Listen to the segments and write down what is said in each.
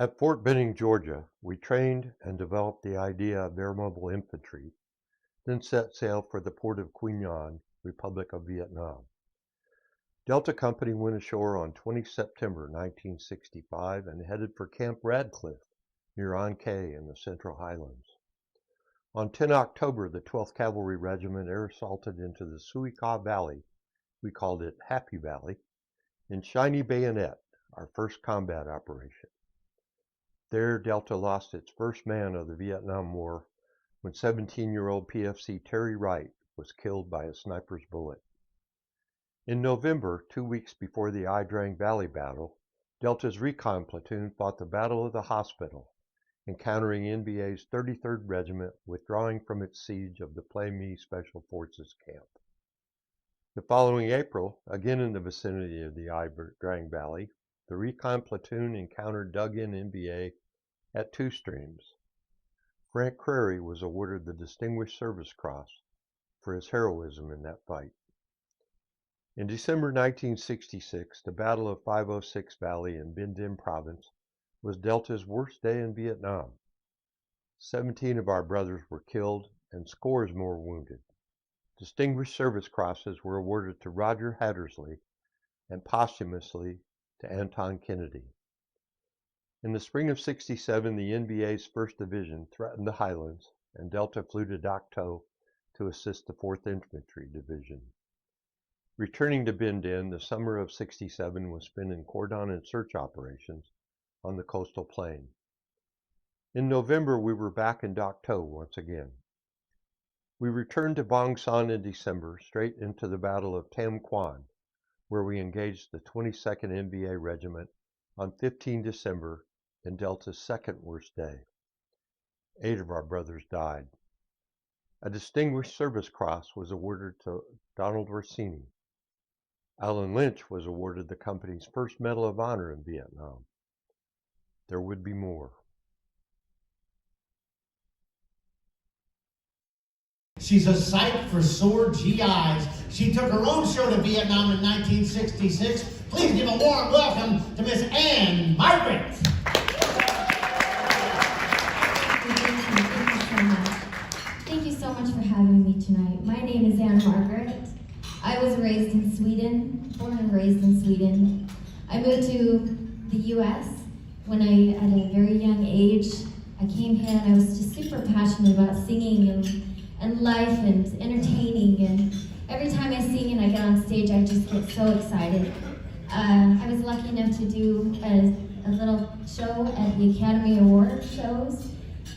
At Fort Benning, Georgia, we trained and developed the idea of air mobile infantry, then set sail for the port of Quy Nhon, Republic of Vietnam. Delta Company went ashore on 20 September 1965 and headed for Camp Radcliffe near An Khê in the Central Highlands. On 10 October, the 12th Cavalry Regiment air assaulted into the Sui Kha Valley, we called it Happy Valley, in Shiny Bayonet, our first combat operation. There, Delta lost its first man of the Vietnam War when 17-year-old PFC Terry Wright was killed by a sniper's bullet. In November, 2 weeks before the Ia Drang Valley battle, Delta's recon platoon fought the Battle of the Hospital, encountering NVA's 33rd Regiment withdrawing from its siege of the Plei Me Special Forces camp. The following April, again in the vicinity of the Ia Drang Valley, the recon platoon encountered dug-in NVA at Two Streams. Frank Crary was awarded the Distinguished Service Cross for his heroism in that fight. In December 1966, the Battle of 506 Valley in Binh Dinh Province was Delta's worst day in Vietnam. 17 of our brothers were killed and scores more wounded. Distinguished Service Crosses were awarded to Roger Hattersley and posthumously to Anton Kennedy. In the spring of '67, the NVA's 1st Division threatened the Highlands, and Delta flew to Dak To to assist the 4th Infantry Division. Returning to Binh Dinh, the summer of '67 was spent in cordon and search operations on the coastal plain. In November, we were back in Dak To once again. We returned to Bang Son in December, straight into the Battle of Tam Quan, where we engaged the 22nd NVA Regiment on 15 December in Delta's second worst day. 8 of our brothers died. A Distinguished Service Cross was awarded to Donald Orsini. Alan Lynch was awarded the company's first Medal of Honor in Vietnam. There would be more. She's a sight for sore GIs. She took her own show to Vietnam in 1966. Please give a warm welcome to Miss Ann Margaret. Thank you so much for having me tonight. My name is Ann Margaret. I was raised in Sweden, born and raised in Sweden. I moved to the U.S. when at a very young age. I came here and I was just super passionate about singing and life and entertaining, and every time I sing and I get on stage, I just get so excited. I was lucky enough to do a little show at the Academy Award shows,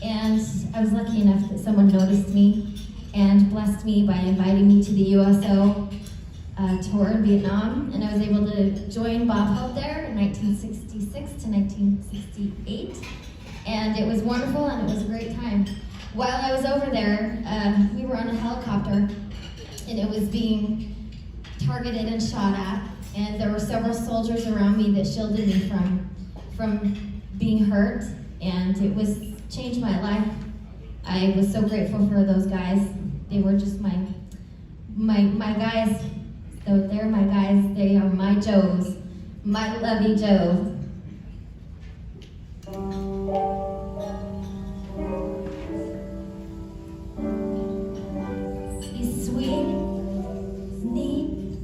and I was lucky enough that someone noticed me and blessed me by inviting me to the USO tour in Vietnam, and I was able to join Bob Hope there in 1966 to 1968, and it was wonderful and it was a great time. While I was over there, we were on a helicopter, and it was being targeted and shot at, and there were several soldiers around me that shielded me from being hurt, and it changed my life. I was so grateful for those guys. They were just my guys. So they're my guys. They are my Joes, my lovey Joes. He's sweet, he's neat.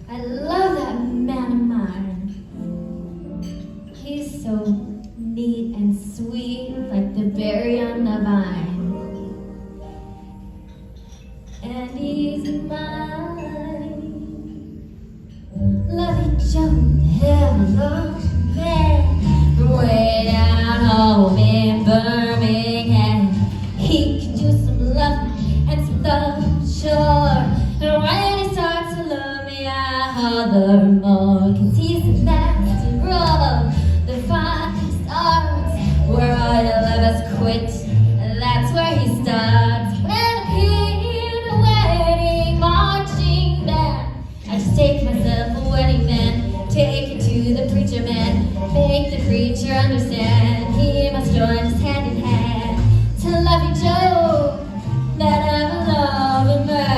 I love that man of mine. He's so neat and sweet, like the berry on the vine. And he's mine. Lovey Joe, hello, man. Way down home in Birmingham. He can use some love and some love, sure. And when he starts to love me, I holler more. 'Cause he's the master of the fine starts. Where all your lovers quit, and that's where he starts. When I hear the wedding marching band, I just take myself a wedding man, take it to the preacher man, make the preacher understand he must join us hand in hand to love you, Joe, that I'm a loving man.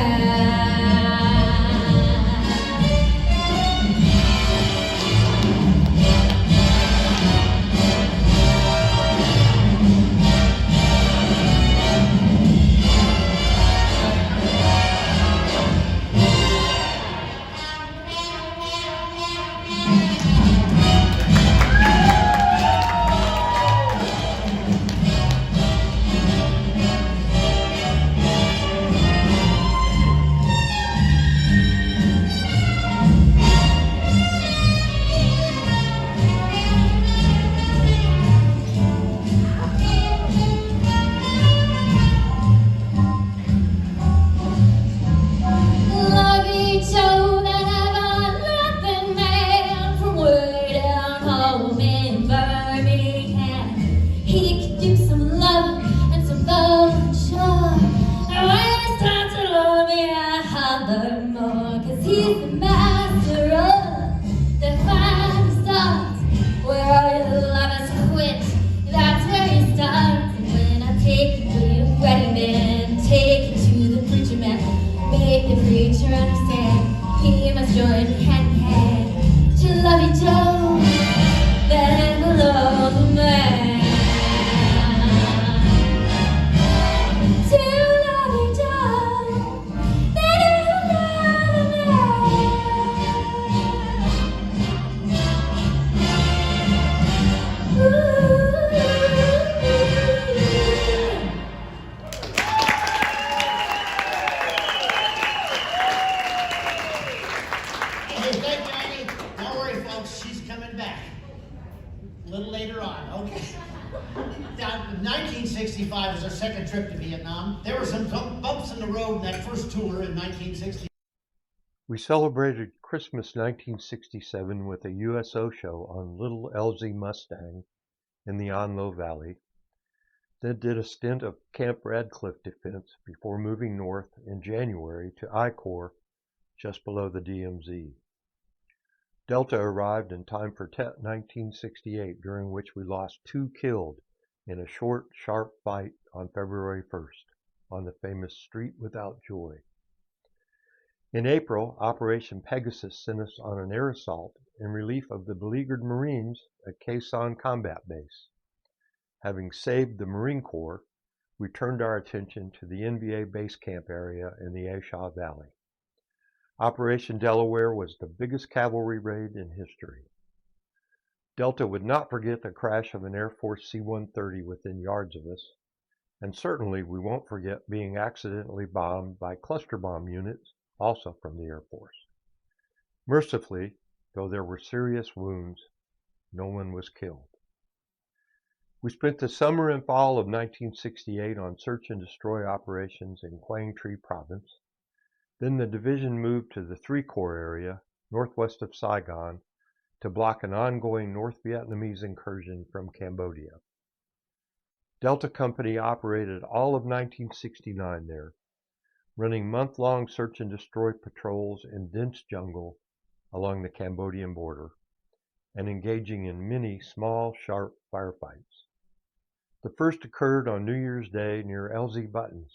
1965 was our second trip to Vietnam. There were some bumps in the road in that first tour in 1960. We celebrated Christmas 1967 with a USO show on Little LZ Mustang in the Anlo Valley, then did a stint of Camp Radcliffe defense before moving north in January to I Corps just below the DMZ. Delta arrived in time for Tet 1968, during which we lost 2 killed in a short, sharp fight on February 1st on the famous Street Without Joy. In April, Operation Pegasus sent us on an air assault in relief of the beleaguered Marines at Khe Sanh Combat Base. Having saved the Marine Corps, we turned our attention to the NVA base camp area in the A Shau Valley. Operation Delaware was the biggest cavalry raid in history. Delta would not forget the crash of an Air Force C-130 within yards of us, and certainly we won't forget being accidentally bombed by cluster bomb units, also from the Air Force. Mercifully, though there were serious wounds, no one was killed. We spent the summer and fall of 1968 on search and destroy operations in Quang Tri Province. Then the division moved to the 3 Corps area, northwest of Saigon, to block an ongoing North Vietnamese incursion from Cambodia. Delta Company operated all of 1969 there, running month-long search and destroy patrols in dense jungle along the Cambodian border, and engaging in many small, sharp firefights. The first occurred on New Year's Day near LZ Buttons,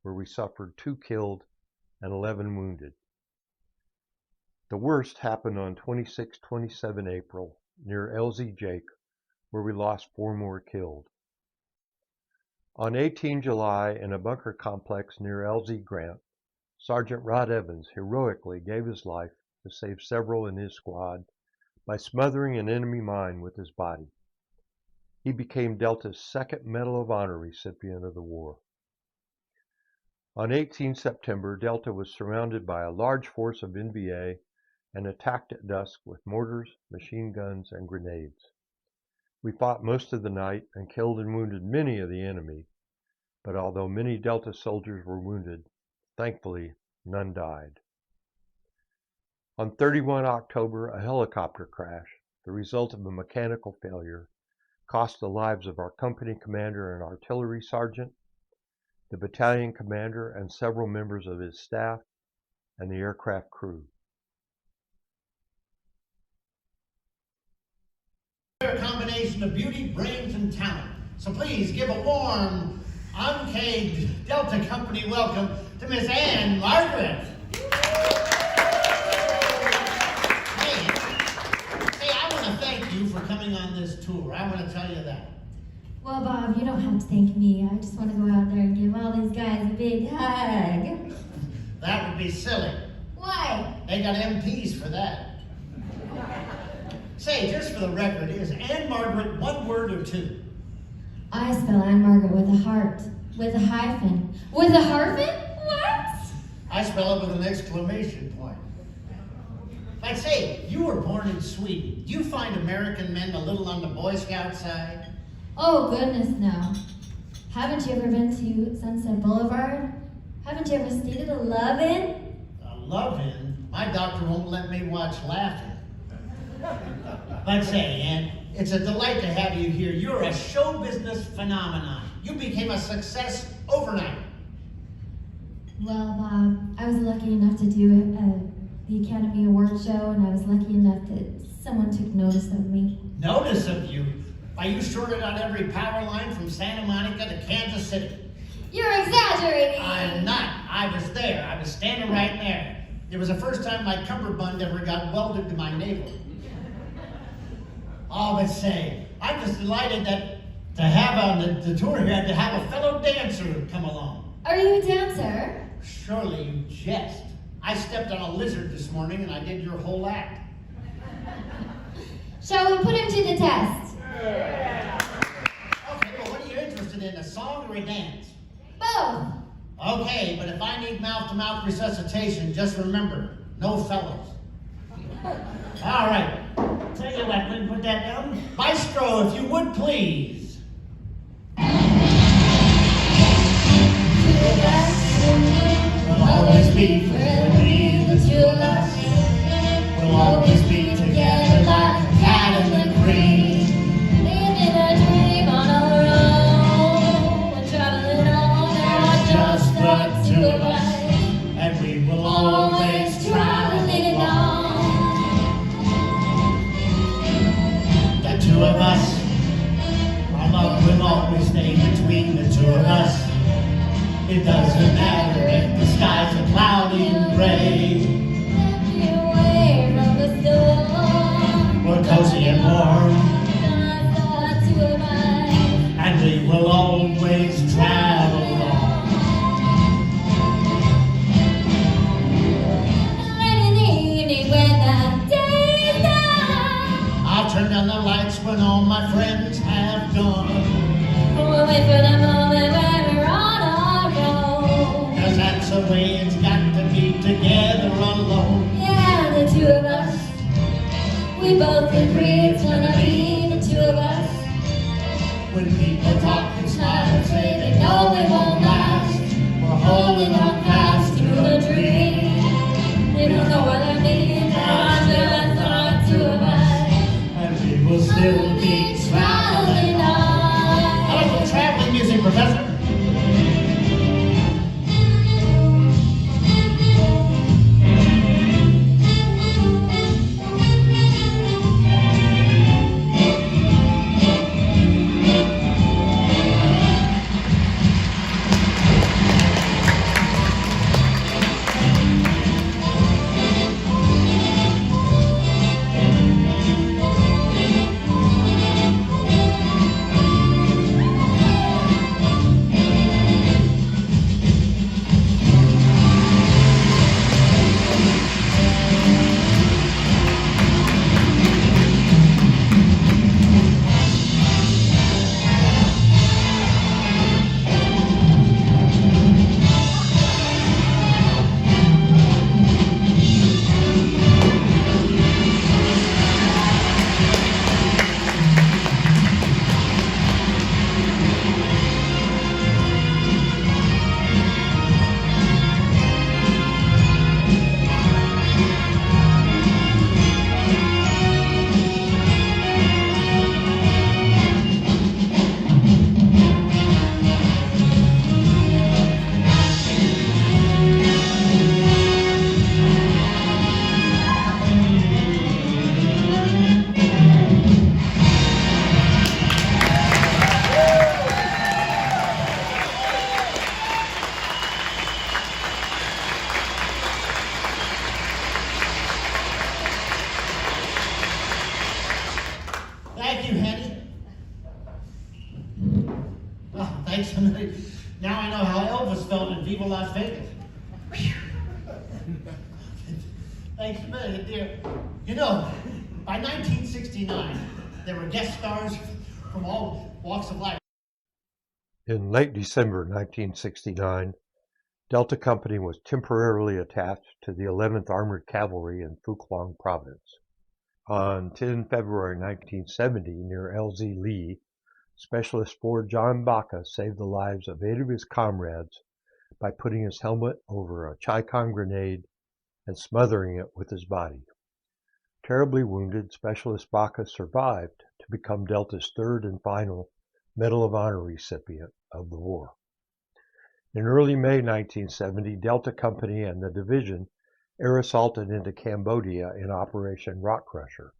where we suffered 2 killed and 11 wounded. The worst happened on 26-27 April near LZ Jake, where we lost 4 more killed. On 18 July, in a bunker complex near LZ Grant, Sergeant Rod Evans heroically gave his life to save several in his squad by smothering an enemy mine with his body. He became Delta's 2nd Medal of Honor recipient of the war. On 18 September, Delta was surrounded by a large force of NVA and attacked at dusk with mortars, machine guns, and grenades. We fought most of the night and killed and wounded many of the enemy, but although many Delta soldiers were wounded, thankfully none died. On 31 October, a helicopter crash, the result of a mechanical failure, cost the lives of our company commander and artillery sergeant, the battalion commander and several members of his staff, and the aircraft crew. A combination of beauty, brains, and talent. So please give a warm, uncaged Delta Company welcome to Miss Ann Margaret. Hey, I want to thank you for coming on this tour. I want to tell you that. Well, Bob, you don't have to thank me. I just want to go out there and give all these guys a big hug. That would be silly. Why? They got MPs for that. Say, just for the record, is Ann Margaret one word or 2? I spell Ann Margaret with a heart, with a hyphen. With a hyphen? What? I spell it with an exclamation point. Like, say, you were born in Sweden. Do you find American men a little on the Boy Scout side? Oh, goodness, no. Haven't you ever been to Sunset Boulevard? Haven't you ever stayed at a Love-In? A Love-In? My doctor won't let me watch Laughing. But say, Ann, it's a delight to have you here. You're a show business phenomenon. You became a success overnight. Well, Bob, I was lucky enough to do the Academy Award show, and I was lucky enough that someone took notice of me. Notice of you? Why, you shorted out every power line from Santa Monica to Kansas City. You're exaggerating! I'm not. I was there. I was standing right there. It was the first time my cummerbund ever got welded to my navel. Oh, but say, I'm just delighted that to have on the tour here, to have a fellow dancer come along. Are you a dancer? Surely you jest. I stepped on a lizard this morning and I did your whole act. Shall we put him to the test? Okay, well, what are you interested in, a song or a dance? Both. Okay, but if I need mouth-to-mouth resuscitation, just remember, no fellows. All right. Tell you what, let me put that down. Maestro, if you would, please. always stay between the two of us. It doesn't matter if the skies are cloudy and gray. Lift you away from the storm. We're cozy and warm, Just the two of us. and we will always travel on. Night in the evening when the day's done. I'll turn down the lights when all my friends have gone. We'll wait for the moment when we're on our own. 'Cause that's the way it's got to be, together alone. Yeah, the two of us. We both agree it's gonna be the two of us. When people talk and smile and say they know it won't last, we're holding on fast to the dream. They don't know what that means. Just the two of us. And we will still be traveling on. I like the traveling music, Professor. Thank you, Henny. Oh, thanks a million. Now I know how Elvis felt in Viva Las Vegas. Thanks a million, dear. You know, by 1969, there were guest stars from all walks of life. In late December 1969, Delta Company was temporarily attached to the 11th Armored Cavalry in Phu Quang Province. On 10 February 1970, near LZ Lee, Specialist 4 John Baca saved the lives of 8 of his comrades by putting his helmet over a Chi-Con grenade and smothering it with his body. Terribly wounded, Specialist Baca survived to become Delta's third and final Medal of Honor recipient of the war. In early May 1970, Delta Company and the division air assaulted into Cambodia in Operation Rock Crusher.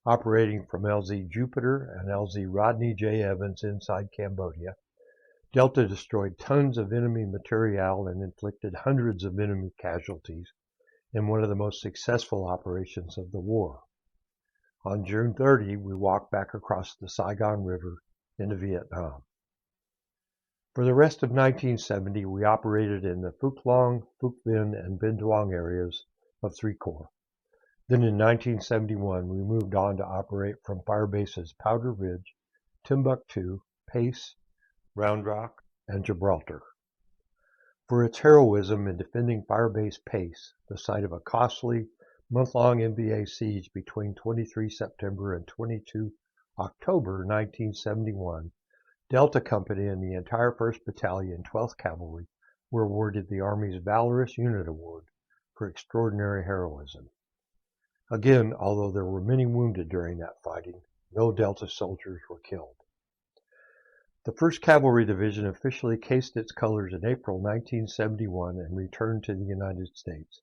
Operating from LZ Jupiter and LZ Rodney J. Evans inside Cambodia, Delta destroyed tons of enemy material and inflicted hundreds of enemy casualties in one of the most successful operations of the war. On June 30, we walked back across the Saigon River into Vietnam. For the rest of 1970, we operated in the Phu Quang, Phuc Vinh, and Binh Duong areas of 3 Corps. Then in 1971, we moved on to operate from fire bases Powder Ridge, Timbuktu, Pace, Round Rock, and Gibraltar. For its heroism in defending Firebase Pace, the site of a costly month-long NVA siege between 23 September and 22 October 1971, Delta Company and the entire 1st Battalion, 12th Cavalry were awarded the Army's Valorous Unit Award for extraordinary heroism. Again, although there were many wounded during that fighting, no Delta soldiers were killed. The 1st Cavalry Division officially cased its colors in April 1971 and returned to the United States,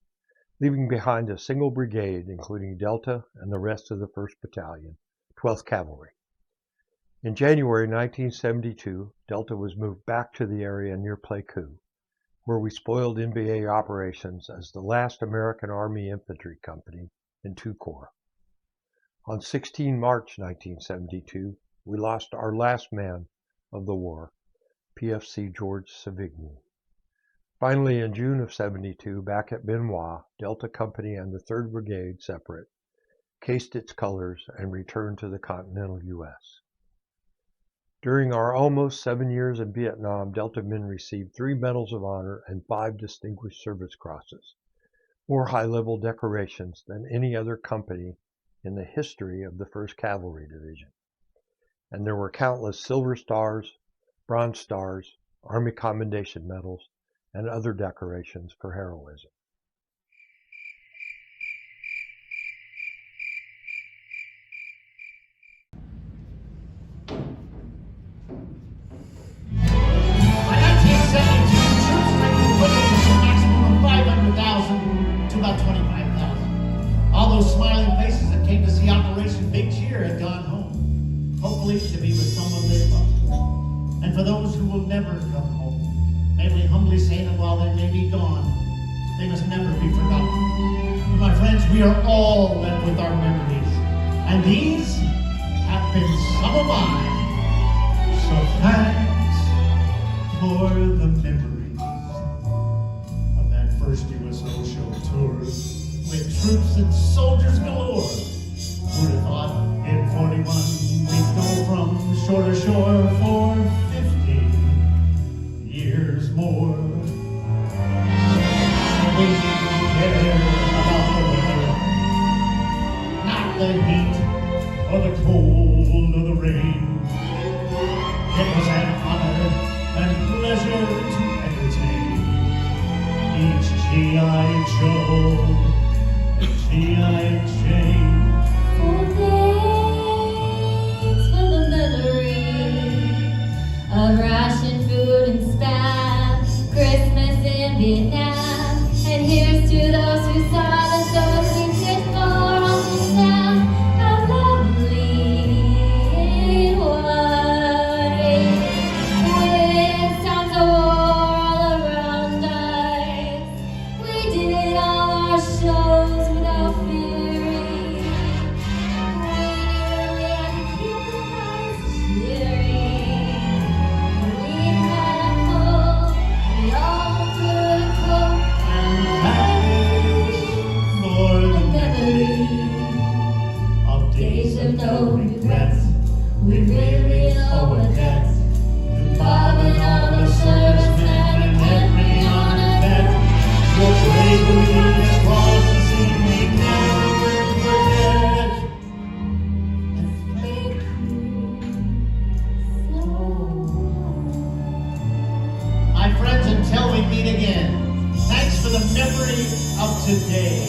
leaving behind a single brigade including Delta and the rest of the 1st Battalion, 12th Cavalry. In January 1972, Delta was moved back to the area near Pleiku, where we spoiled NBA operations as the last American Army Infantry Company in 2 Corps. On 16 March 1972, we lost our last man of the war, PFC George Savigny. Finally, in June of 72, back at Benoit, Delta Company and the 3rd Brigade, separate, cased its colors and returned to the continental U.S. During our almost 7 years in Vietnam, Delta men received 3 Medals of Honor and 5 Distinguished Service Crosses, more high-level decorations than any other company in the history of the 1st Cavalry Division. And there were countless Silver Stars, Bronze Stars, Army Commendation Medals, and other decorations for heroism. By 1972, troops strength put it from a maximum of 500,000 to about 25,000. All those smiling faces that came to see Operation Big Cheer had gone home, hopefully to be with someone they love. And for those who will never come home, may we humbly say that while they may be gone, they must never be forgotten. My friends, we are all left with our memories, and these have been some of mine. So thanks for the memories of that first USO show tour with troops and soldiers galore. Who'd have thought in 41 we'd go from shore to shore for 50 years more. We care about the weather, not the heat or the cold or the rain. It was an honor and pleasure to entertain each G.I. Joe and G.I. Jane. Oh, thanks for the memory of ration food and spam, Christmas in Vietnam. And here's to those who saw the shows we did for all the staff. How lovely it was. With sounds of war all around us, we did all our shows without fearing. We nearly had to keep the guys cheering. We had a cold, we all could cope. Thanks for the Memory of days of no regrets. We really owe a debt to Bob and all the servicemen and every honored vet. Your bravery across the sea we never will forget. And thank you so much. My friends, until we meet again, thanks for the memory of today.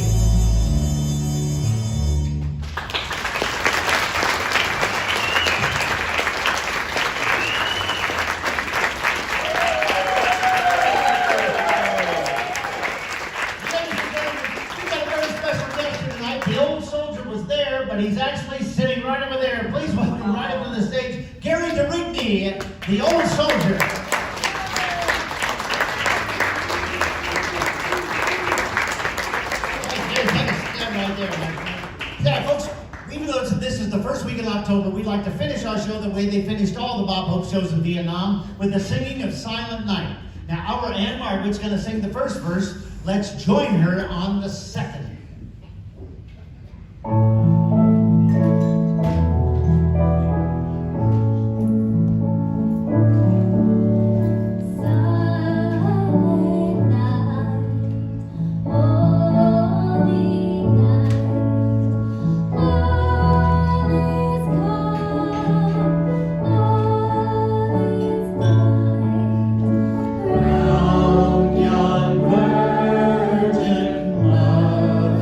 Ladies and gentlemen, we've got a very special guest here tonight. The old soldier was there, but he's actually sitting right over there. Please welcome right up to the stage, Gary DeRigny, the old soldier. Gary, take a stand right there, my friend. Yeah, folks, even though this is the first week in October, we'd like to finish our show the way they finished all the Bob Hope shows in Vietnam, with the singing of Silent Night. Now, our Ann Margaret's going to sing the first verse. Let's join her on the second. Silent night, holy night, all is calm, all is light. Round yon virgin mother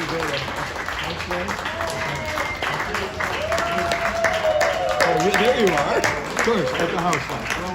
Oh, there you are. Of course, at the house.